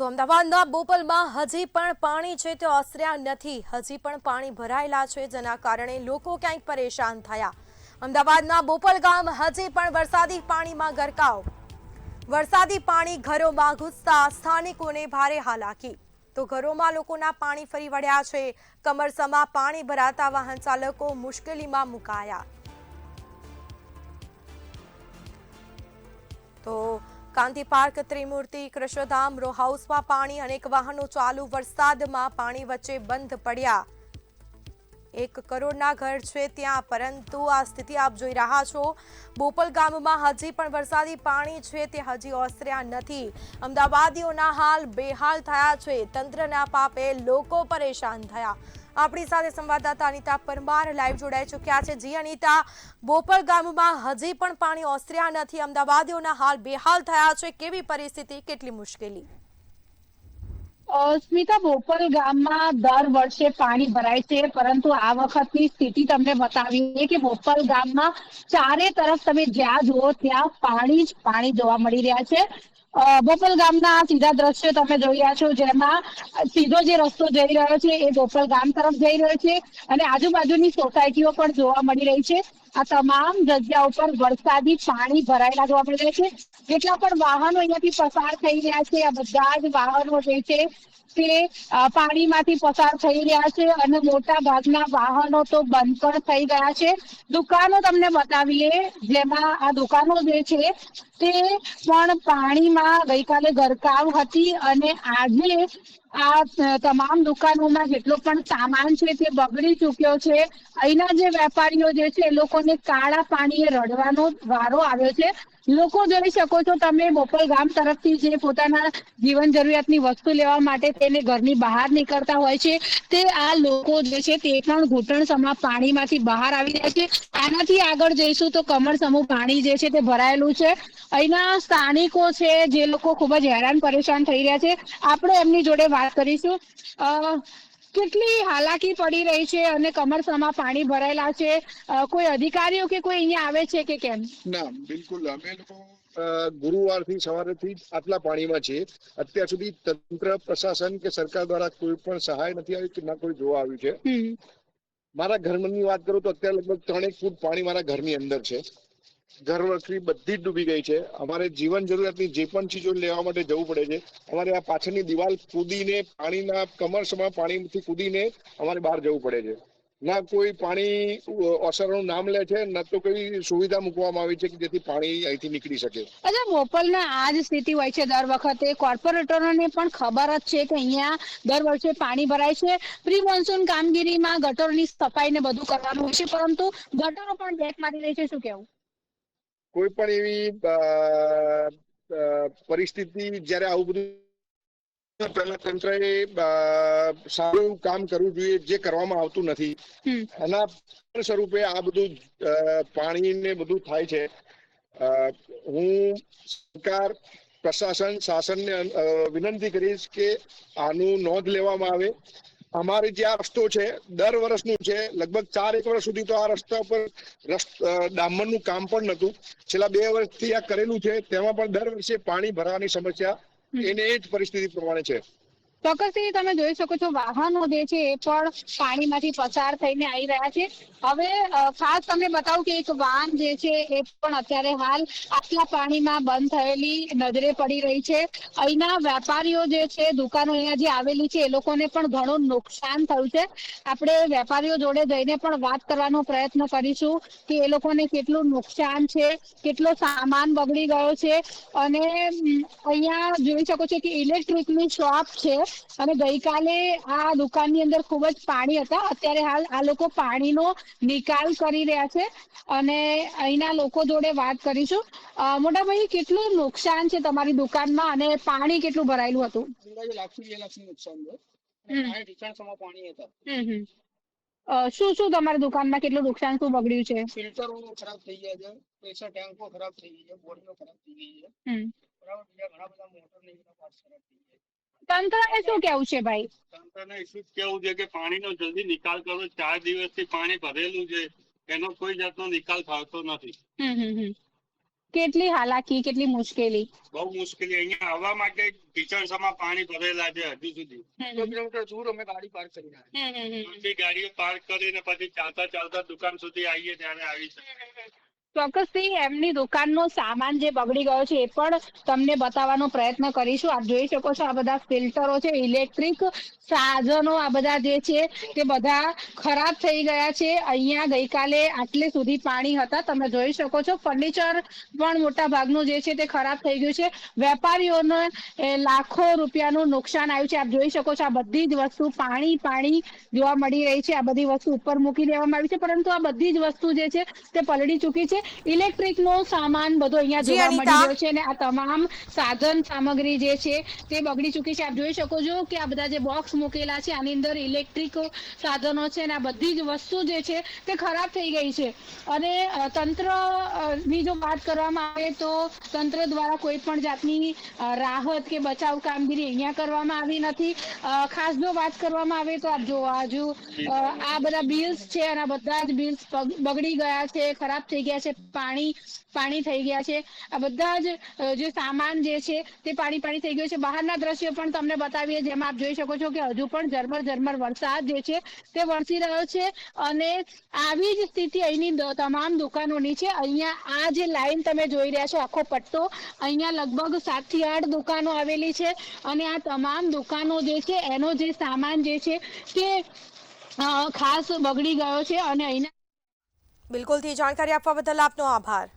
તો અમદાવાદના બોપલમાં હજી પણ પાણી છે તે ઓસર્યા નથી. હજી પણ પાણી ભરાયેલા છે, જેના કારણે લોકો ક્યાંક પરેશાન થયા. અમદાવાદના બોપલ ગામ હજી પણ વરસાદી પાણીમાં ગરકાવ. વરસાદી પાણી ઘરોમાં ઘૂસતા સ્થાનિકોને ભારે હાલાકી. તો ઘરોમાં લોકોના પાણી ફરી વળ્યા છે. કમરસમાં પાણી ભરાતા વાહન ચાલકો મુશ્કેલીમાં મુકાયા. તો કાંતિ પાર્ક, ત્રિમૂર્તિ, કૃષ્ણધામ, રો હાઉસમાં પાણી. અનેક વાહનો ચાલુ વરસાદમાં પાણી વચ્ચે બંધ પડ્યા. 1 કરોડના ઘર છે ત્યાં, પરંતુ આ સ્થિતિ આપ જોઈ રહ્યા છો. બોપલ ગામમાં હજી પણ વરસાદી પાણી છે તે હજી ઓસર્યા નથી. અમદાવાદીઓના હાલ બેહાલ થયા છે. તંત્રના પાપે લોકો પરેશાન થયા. આપણી સાથે સંવાદદાતા અનિતા પરમાર લાઈવ જોડાઈ ચૂક્યા છે. જી અનિતા, બોપલ ગામમાં હજી પણ પાણી ઓસર્યા નથી. અમદાવાદીઓના હાલ બેહાલ થયા છે. કેવી પરિસ્થિતિ, કેટલી મુશ્કેલી? સ્મિતા, બોપલ ગામમાં દર વર્ષે પાણી ભરાય છે, પરંતુ આ વખતની સ્થિતિ તમને બતાવીએ કે બોપલ ગામમાં ચારે તરફ તમે જ્યાં જુઓ ત્યાં પાણી જ પાણી જોવા મળી રહ્યા છે. બોપલ ગામના સીધા દ્રશ્યો તમે જોઈ રહ્યા છો, જેમાં સીધો જે રસ્તો જઈ રહ્યો છે એ બોપલ ગામ તરફ જઈ રહ્યો છે અને આજુબાજુની સોસાયટીઓ પણ જોવા મળી રહી છે. આ તમામ જગ્યા ઉપર વરસાદી પાણી ભરાયેલા જોવા મળી રહ્યા છે. જેટલા પણ વાહનો અહીંયાથી પસાર થઈ રહ્યા છે, આ બધા જ વાહનો જે છે તે પાણીમાંથી પસાર થઈ રહ્યા છે અને મોટા ભાગના વાહનો તો બંધ પણ થઈ ગયા છે. દુકાનો તમને બતાવીએ, જેમાં આ દુકાનો જે છે તે પણ પાણીમાં ગઈકાલે ગરકાવ હતી અને આજે આ તમામ દુકાનોમાં જેટલો પણ સામાન છે તે બગડી ચૂક્યો છે. અહીંના જે વેપારીઓ જે છે એ લોકોને કાળા પાણીએ રડવાનો વારો આવ્યો છે. લોકો જોઈ શકો છો તમે, બોપલ ગામ તરફથી જે પોતાના જીવન જરૂરિયાતની વસ્તુ લેવા માટે તેને ઘરની બહાર નીકળતા હોય છે, તે આ લોકો જે છે તે પણ ઘૂંટણસમા પાણીમાંથી બહાર આવી રહ્યા છે. આનાથી આગળ જઈશું તો કમર સમૂહ પાણી જે છે તે ભરાયેલું છે. અહીંના સ્થાનિકો છે જે લોકો ખૂબ જ હેરાન પરેશાન થઈ રહ્યા છે. આપણે એમની જોડે વાત કરીશું. કેટલી હાલાકી પડી રહી છે અને કમરસમાં પાણી ભરાયેલા છે. કોઈ અધિકારીઓ કે કોઈ અહીંયા આવે છે કે કેમ? ના, બિલકુલ. અમે લોકો ગુરુવારથી સવારેથી આટલા પાણીમાં છે. અત્યાર સુધી તંત્ર, પ્રશાસન કે સરકાર દ્વારા કોઈ પણ સહાય નથી આવી કે ના કોઈ જોવા આવ્યું છે. મારા ઘરની વાત કરું તો અત્યારે લગભગ 3 ફૂટ પાણી મારા ઘરની અંદર છે. ઘર વખરી બધી જ ડૂબી ગઈ છે. અમારે જીવન જરૂરિયાતની જે પણ ચીજો લેવા માટે જવું પડે છે. અમારે આ પાછળની દિવાલ કૂદીને પાણીના કમરસમાં પાણીથી કૂદીને અમારે બહાર જવું પડે છે. ના કોઈ પાણી ઓસરવાનું નામ લે છે, ના તો કોઈ સુવિધા મૂકવામાં આવી છે કે જેથી પાણી અહીંથી નીકળી શકે. અચ્છા, બોપલના આ જ સ્થિતિ હોય છે દર વખતે. કોર્પોરેટરોને પણ ખબર જ છે કે અહીંયા દર વર્ષે પાણી ભરાય છે. પ્રી મોન્સૂન કામગીરીમાં ગટરોની સફાઈ ને બધું કરવાનું હોય છે, પરંતુ ગટરો પણ બેક મારી રહી છે. શું કેવું? કોઈ પણ એવી પરિસ્થિતિ જ્યારે આવું બધું, પહેલા તંત્રએ સારું કામ કરવું જોઈએ, જે કરવામાં આવતું નથી. એના સ્વરૂપે આ બધું પાણીને બધું થાય છે. હું સરકાર, પ્રશાસન, શાસનને વિનંતી કરીશ કે આનું નોંધ લેવામાં આવે. અમારે જે આ રસ્તો છે દર વર્ષનું છે. લગભગ 4-1 વર્ષ સુધી તો આ રસ્તા પર ડામરનું કામ પણ નહોતું. છેલ્લા 2 વર્ષથી આ કરેલું છે, તેમાં પણ દર વર્ષે પાણી ભરવાની સમસ્યા એને એ જ પરિસ્થિતિ પ્રમાણે છે. ચોક્કસથી તમે જોઈ શકો છો, વાહનો જે છે એ પણ પાણીમાંથી પસાર થઈને આવી રહ્યા છે. હવે ખાસ તમને બતાવું કે એક વાન જે છે એ પણ અત્યારે હાલ આટલા પાણીમાં બંધ થયેલી નજરે પડી રહી છે. અહીંના વેપારીઓ જે છે, દુકાનો અહીંયા જે આવેલી છે, એ લોકોને પણ ઘણું નુકસાન થયું છે. આપણે વેપારીઓ જોડે જઈને પણ વાત કરવાનો પ્રયત્ન કરીશું કે એ લોકોને કેટલું નુકસાન છે, કેટલો સામાન બગડી ગયો છે. અને અહીંયા જોઈ શકો છો કે ઇલેક્ટ્રિકની શોપ છે અને ગઈકાલે આ દુકાનની અંદર ખૂબ જ પાણી હતા. અત્યારે હાલ આ લોકો પાણીનો નિકાલ કરી રહ્યા છે અને અહીંના લોકો જોડે વાત કરીશું. મોટા ભાઈ, કેટલું નુકસાન છે તમારી દુકાનમાં અને પાણી કેટલું ભરાયેલું હતું? અંદાજે 1,00,000-2,00,000 નુકસાન છે. પાણી હતા. શું શું તમારી દુકાનમાં કેટલું નુકસાન, શું બગડ્યું છે? ફિલ્ટરો ખરાબ થઈ ગયા છે, પ્રેશર ટેન્કો ખરાબ થઈ ગઈ છે, બોડીઓ ખરાબ થઈ ગઈ છે. બરાબર, બીજા ઘણા બધા મોટર ને બધા પાર્ટ્સ ખરાબ થઈ ગયા. તંત્રને શું કેવું છે ભાઈ? તંત્રને શું કેવું છે કે પાણીનો જલ્દી નિકાલ કરો. 4 દિવસથી પાણી ભરેલું છે, એનો કોઈ જાતનો નિકાલ થતો નથી. કેટલી હાલાકી, કેટલી મુશ્કેલી? બહુ મુશ્કેલી. અહીંયા આવવા માટે કિચડસામાં પાણી ભરેલા છે હજુ સુધી. 2 કિલોમીટર દૂર અમે ગાડી પાર્ક કરી નાખી. બધી ગાડીઓ પાર્ક કરીને પછી ચાલતા દુકાન સુધી આવીએ ત્યારે આવી શકે. ચોક્કસથી એમની દુકાનનો સામાન જે બગડી ગયો છે એ પણ તમને બતાવવાનો પ્રયત્ન કરીશું. આપ જોઈ શકો છો આ બધા ફિલ્ટરો છે, ઇલેક્ટ્રિક સાધનો આ બધા જે છે તે બધા ખરાબ થઈ ગયા છે. અહીંયા ગઈકાલે આટલે સુધી પાણી હતા, તમે જોઈ શકો છો. ફર્નિચર પણ મોટા ભાગનું જે છે તે ખરાબ થઈ ગયું છે. વેપારીઓને લાખો રૂપિયાનું નુકસાન આવ્યું છે. આપ જોઈ શકો છો આ બધી જ વસ્તુ પાણી જોવા મળી રહી છે. આ બધી વસ્તુ ઉપર મૂકી દેવામાં આવી છે, પરંતુ આ બધી જ વસ્તુ જે છે તે પલળી ચૂકી છે. ઇલેક્ટ્રિક નો સામાન બધો અહીંયા જોવા મળી રહ્યો છે અને આ તમામ સાધન સામગ્રી જે છે તે બગડી ચૂકી છે. આપ જોઈ શકો છો કે આ બધા જે બોક્સ મૂકેલા છે આની અંદર ઇલેક્ટ્રિક સાધનો છે અને આ બધી જ વસ્તુ જે છે તે ખરાબ થઈ ગઈ છે. અને તંત્ર ની જો વાત કરવામાં આવે તો તંત્ર દ્વારા કોઈ પણ જાતની રાહત કે બચાવ કામગીરી અહીંયા કરવામાં આવી નથી. ખાસ જો વાત કરવામાં આવે તો આપ જો આ બધા બિલ્સ છે અને બધા જ બિલ્સ બગડી ગયા છે, ખરાબ થઈ ગયા છે. પાણી થઈ ગયા છે. આ બધા જ જે સામાન જે છે તે પાણી થઈ ગયું છે. બહારના દ્રશ્યો પણ તમને બતાવીએ, જેમાં આપ જોઈ શકો છો કે હજુ પણ ઝરમર વરસાદ જે છે તે વરસી રહ્યો છે અને આવી જ સ્થિતિ અહીંની તમામ દુકાનોની છે. અહીંયા આ જે લાઈન તમે જોઈ રહ્યા છો આખો પટ્ટો, અહીંયા લગભગ 7 થી 8 દુકાનો આવેલી છે અને આ તમામ દુકાનો જે છે એનો જે સામાન જે છે તે ખાસ બગડી ગયો છે અને અહીંના બિલકુલથી જાણકારી આપવા બદલ આપનો આભાર.